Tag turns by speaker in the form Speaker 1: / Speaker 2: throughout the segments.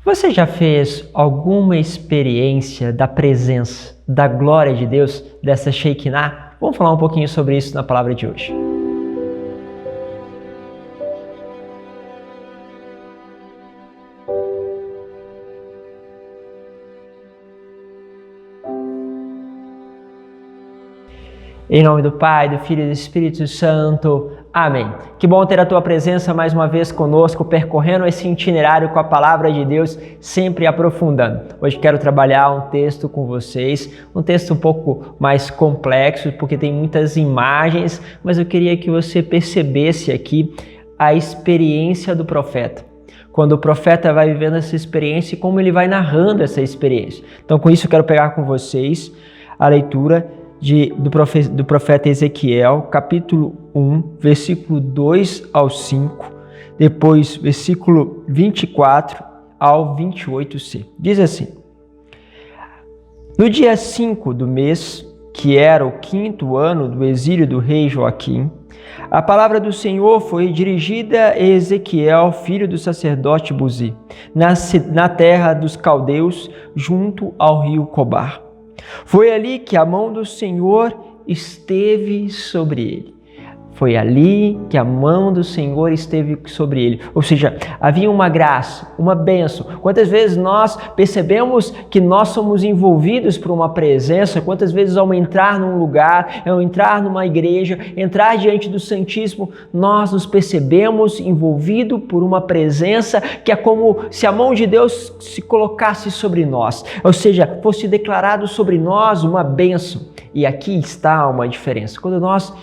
Speaker 1: Você já fez alguma experiência da presença, da glória de Deus, dessa Shekinah? Vamos falar um pouquinho sobre isso na palavra de hoje. Em nome do Pai, do Filho e do Espírito Santo. Amém. Que bom ter a Tua presença mais uma vez conosco, percorrendo esse itinerário com a Palavra de Deus, sempre aprofundando. Hoje quero trabalhar um texto com vocês, um texto um pouco mais complexo, porque tem muitas imagens, mas eu queria que você percebesse aqui a experiência do profeta. Quando o profeta vai vivendo essa experiência e como ele vai narrando essa experiência. Então, com isso, eu quero pegar com vocês a leitura do profeta Ezequiel, capítulo 1, versículo 2 ao 5, depois versículo 24 ao 28c. Diz assim: No dia 5 do mês, que era o 5º ano do exílio do rei Joaquim, a palavra do Senhor foi dirigida a Ezequiel, filho do sacerdote Buzi, na terra dos caldeus, junto ao rio Cobar. Foi ali que a mão do Senhor esteve sobre ele. Foi ali que a mão do Senhor esteve sobre ele. Ou seja, havia uma graça, uma bênção. Quantas vezes nós percebemos que nós somos envolvidos por uma presença? Quantas vezes ao entrar num lugar, ao entrar numa igreja, entrar diante do Santíssimo, nós nos percebemos envolvidos por uma presença que é como se a mão de Deus se colocasse sobre nós. Ou seja, fosse declarado sobre nós uma bênção. E aqui está uma diferença. Quando nós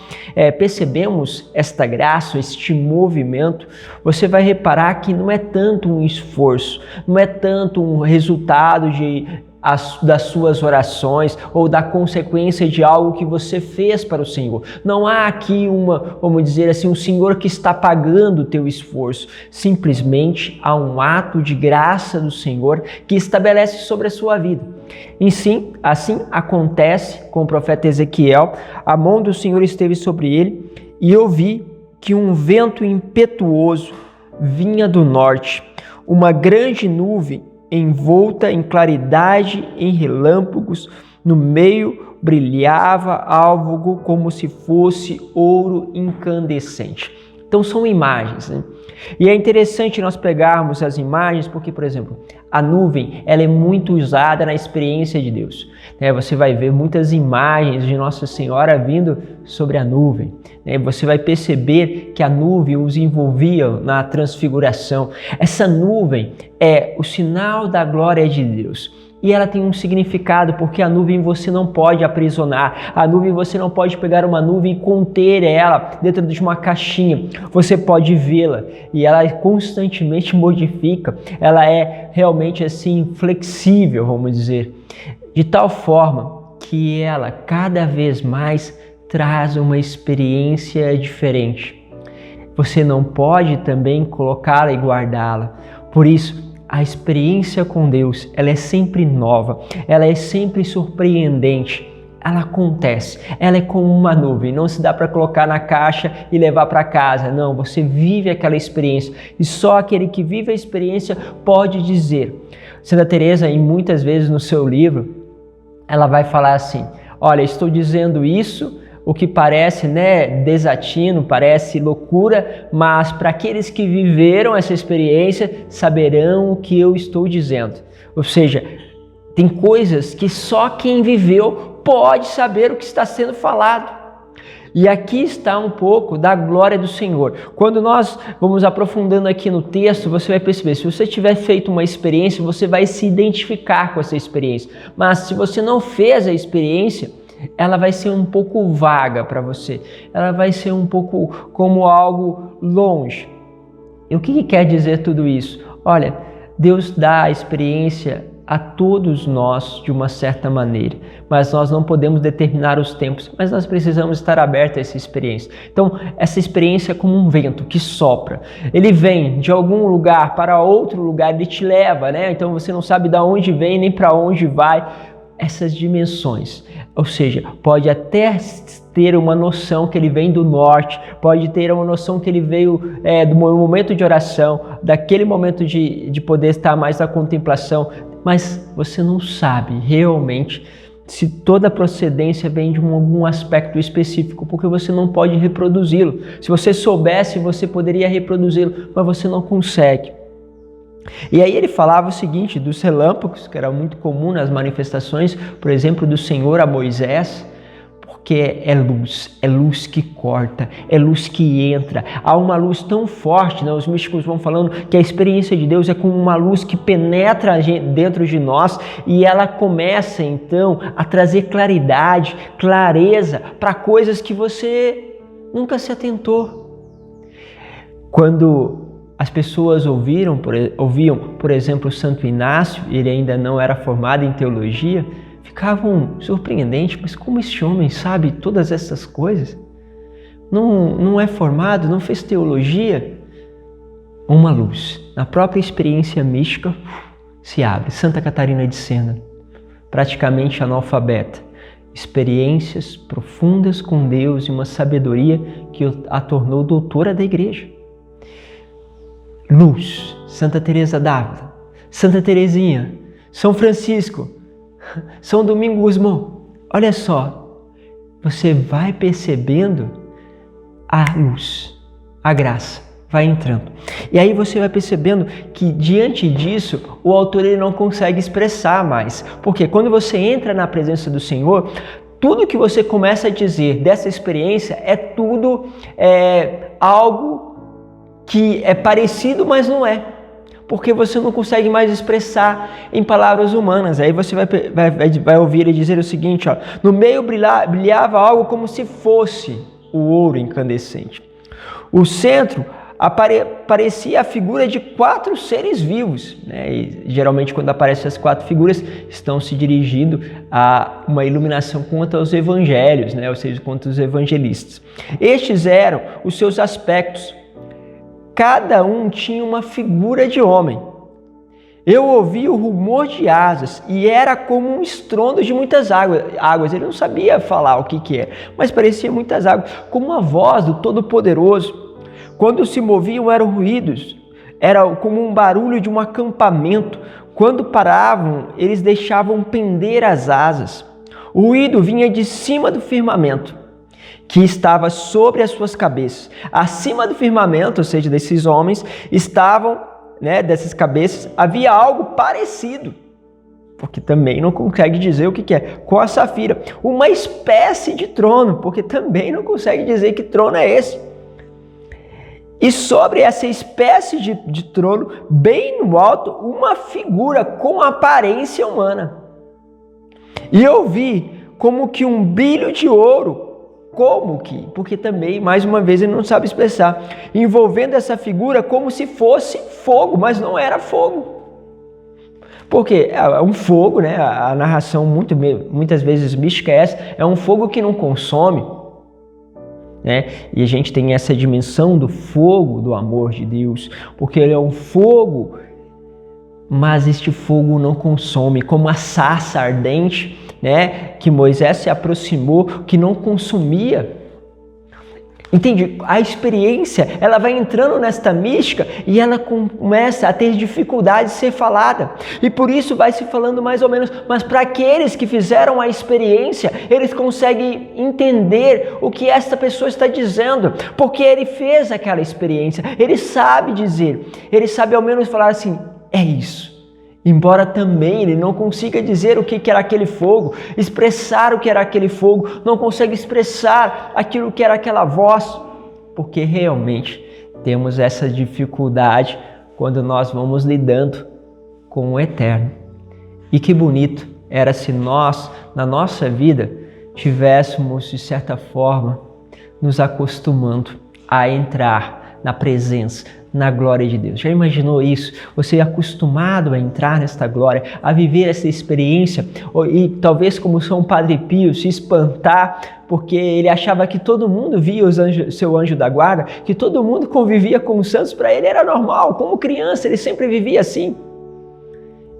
Speaker 1: percebemos esta graça, este movimento, você vai reparar que não é tanto um esforço, não é tanto um resultado das suas orações ou da consequência de algo que você fez para o Senhor. Não há aqui vamos dizer assim, um Senhor que está pagando o teu esforço. Simplesmente há um ato de graça do Senhor que estabelece sobre a sua vida. E sim, assim acontece com o profeta Ezequiel. A mão do Senhor esteve sobre ele e eu vi que um vento impetuoso vinha do norte, uma grande nuvem envolta em claridade, em relâmpagos, no meio brilhava algo como se fosse ouro incandescente. Então são imagens, né? E é interessante nós pegarmos as imagens porque, por exemplo, a nuvem ela é muito usada na experiência de Deus. Você vai ver muitas imagens de Nossa Senhora vindo sobre a nuvem. Você vai perceber que a nuvem os envolvia na transfiguração. Essa nuvem é o sinal da glória de Deus. E ela tem um significado, porque a nuvem você não pode aprisionar. A nuvem você não pode pegar uma nuvem e conter ela dentro de uma caixinha. Você pode vê-la e ela constantemente modifica. Ela é realmente assim flexível, vamos dizer. De tal forma que ela cada vez mais traz uma experiência diferente. Você não pode também colocá-la e guardá-la. Por isso, a experiência com Deus, ela é sempre nova, ela é sempre surpreendente, ela acontece, ela é como uma nuvem, não se dá para colocar na caixa e levar para casa, não, você vive aquela experiência e só aquele que vive a experiência pode dizer. Santa Teresa, e muitas vezes no seu livro, ela vai falar assim, olha, estou dizendo isso, o que parece desatino, parece loucura, mas para aqueles que viveram essa experiência, saberão o que eu estou dizendo. Ou seja, tem coisas que só quem viveu pode saber o que está sendo falado. E aqui está um pouco da glória do Senhor. Quando nós vamos aprofundando aqui no texto, você vai perceber, se você tiver feito uma experiência, você vai se identificar com essa experiência. Mas se você não fez a experiência, ela vai ser um pouco vaga para você, ela vai ser um pouco como algo longe. E o que quer dizer tudo isso? Olha, Deus dá a experiência a todos nós de uma certa maneira, mas nós não podemos determinar os tempos, mas nós precisamos estar abertos a essa experiência. Então, essa experiência é como um vento que sopra, ele vem de algum lugar para outro lugar, ele te leva, Então você não sabe de onde vem nem para onde vai. essas dimensões. Ou seja, pode até ter uma noção que ele vem do norte, pode ter uma noção que ele veio do momento de oração, daquele momento de poder estar mais na contemplação, mas você não sabe realmente se toda a procedência vem de algum aspecto específico, porque você não pode reproduzi-lo. Se você soubesse, você poderia reproduzi-lo, mas você não consegue. E aí ele falava o seguinte, dos relâmpagos, que era muito comum nas manifestações, por exemplo, do Senhor a Moisés, porque é luz que corta, é luz que entra. Há uma luz tão forte, né? Os místicos vão falando que a experiência de Deus é como uma luz que penetra dentro de nós e ela começa então a trazer claridade, clareza para coisas que você nunca se atentou. Quando as pessoas ouviam, por exemplo, Santo Inácio, ele ainda não era formado em teologia, ficavam surpreendentes, mas como esse homem sabe todas essas coisas? Não é formado, não fez teologia? Uma luz, na própria experiência mística, se abre. Santa Catarina de Sena, praticamente analfabeta, experiências profundas com Deus e uma sabedoria que a tornou doutora da Igreja. Luz, Santa Teresa d'Ávila, Santa Teresinha, São Francisco, São Domingo Guzmão. Olha só, você vai percebendo a luz, a graça vai entrando. E aí você vai percebendo que diante disso o autor ele não consegue expressar mais. Porque quando você entra na presença do Senhor, tudo que você começa a dizer dessa experiência é tudo algo que é parecido, mas não é. Porque você não consegue mais expressar em palavras humanas. Aí você vai ouvir ele dizer o seguinte, ó, no meio brilhava algo como se fosse o ouro incandescente. O centro parecia a figura de 4 seres vivos, né? E, geralmente quando aparecem as 4 figuras estão se dirigindo a uma iluminação quanto aos evangelhos, né? Ou seja, quanto aos evangelistas. Estes eram os seus aspectos. Cada um tinha uma figura de homem. Eu ouvi o rumor de asas e era como um estrondo de muitas águas. Ele não sabia falar o que é, mas parecia muitas águas, como a voz do Todo-Poderoso. Quando se moviam eram ruídos, era como um barulho de um acampamento. Quando paravam, eles deixavam pender as asas. O ruído vinha de cima do firmamento, que estava sobre as suas cabeças. Acima do firmamento, ou seja, desses homens, dessas cabeças, havia algo parecido, porque também não consegue dizer o que é, com a safira. Uma espécie de trono, porque também não consegue dizer que trono é esse. E sobre essa espécie de trono, bem no alto, uma figura com aparência humana. E eu vi como que um brilho de ouro, porque também, mais uma vez, ele não sabe expressar, envolvendo essa figura como se fosse fogo, mas não era fogo. Porque é um fogo, né? A narração muitas vezes mística é essa, é um fogo que não consome, né? E a gente tem essa dimensão do fogo do amor de Deus, porque ele é um fogo, mas este fogo não consome, como a sarça ardente, né, que Moisés se aproximou, que não consumia. Entende? A experiência, ela vai entrando nesta mística e ela começa a ter dificuldade de ser falada. E por isso vai se falando mais ou menos, mas para aqueles que fizeram a experiência, eles conseguem entender o que esta pessoa está dizendo, porque ele fez aquela experiência, ele sabe dizer, ele sabe ao menos falar assim, é isso. Embora também ele não consiga dizer o que era aquele fogo, expressar o que era aquele fogo, não consegue expressar aquilo que era aquela voz, porque realmente temos essa dificuldade quando nós vamos lidando com o eterno. E que bonito era se nós, na nossa vida, tivéssemos, de certa forma, nos acostumando a entrar na presença, na glória de Deus. Já imaginou isso? Você é acostumado a entrar nesta glória, a viver essa experiência, e talvez como São Padre Pio se espantar, porque ele achava que todo mundo via seu anjo da guarda, que todo mundo convivia com os santos, para ele era normal, como criança, ele sempre vivia assim.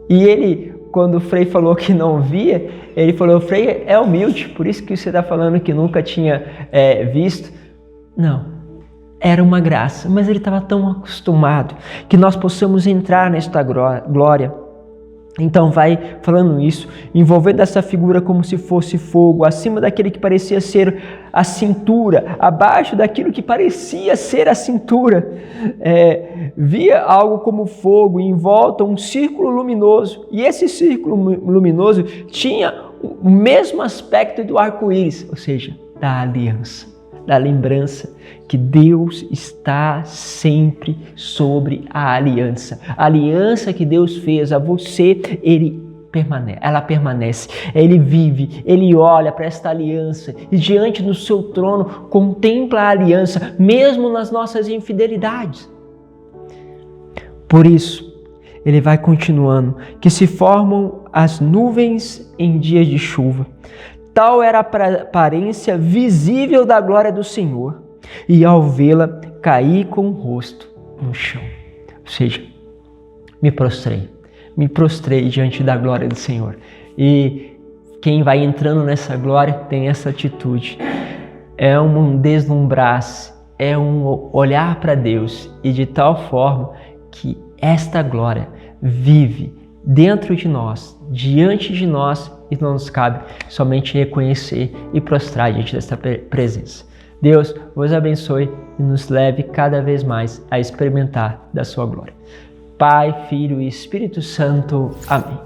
Speaker 1: E ele, quando o Frei falou que não via, ele falou: o Frei é humilde, por isso que você está falando que nunca tinha visto. Não, era uma graça, mas ele estava tão acostumado que nós possamos entrar nesta glória. Então vai falando isso, envolvendo essa figura como se fosse fogo, acima daquele que parecia ser a cintura, abaixo daquilo que parecia ser a cintura. Via algo como fogo, em volta um círculo luminoso, e esse círculo luminoso tinha o mesmo aspecto do arco-íris, ou seja, da aliança, da lembrança que Deus está sempre sobre a aliança que Deus fez a você, ela permanece, ele vive, ele olha para esta aliança e diante do seu trono contempla a aliança, mesmo nas nossas infidelidades. Por isso, ele vai continuando, que se formam as nuvens em dias de chuva. Tal era a aparência visível da glória do Senhor, e ao vê-la, caí com o rosto no chão. Ou seja, me prostrei diante da glória do Senhor. E quem vai entrando nessa glória tem essa atitude. É um deslumbrar-se, é um olhar para Deus, e de tal forma que esta glória vive dentro de nós, diante de nós, e não nos cabe somente reconhecer e prostrar diante desta presença. Deus vos abençoe e nos leve cada vez mais a experimentar da sua glória. Pai, Filho e Espírito Santo. Amém.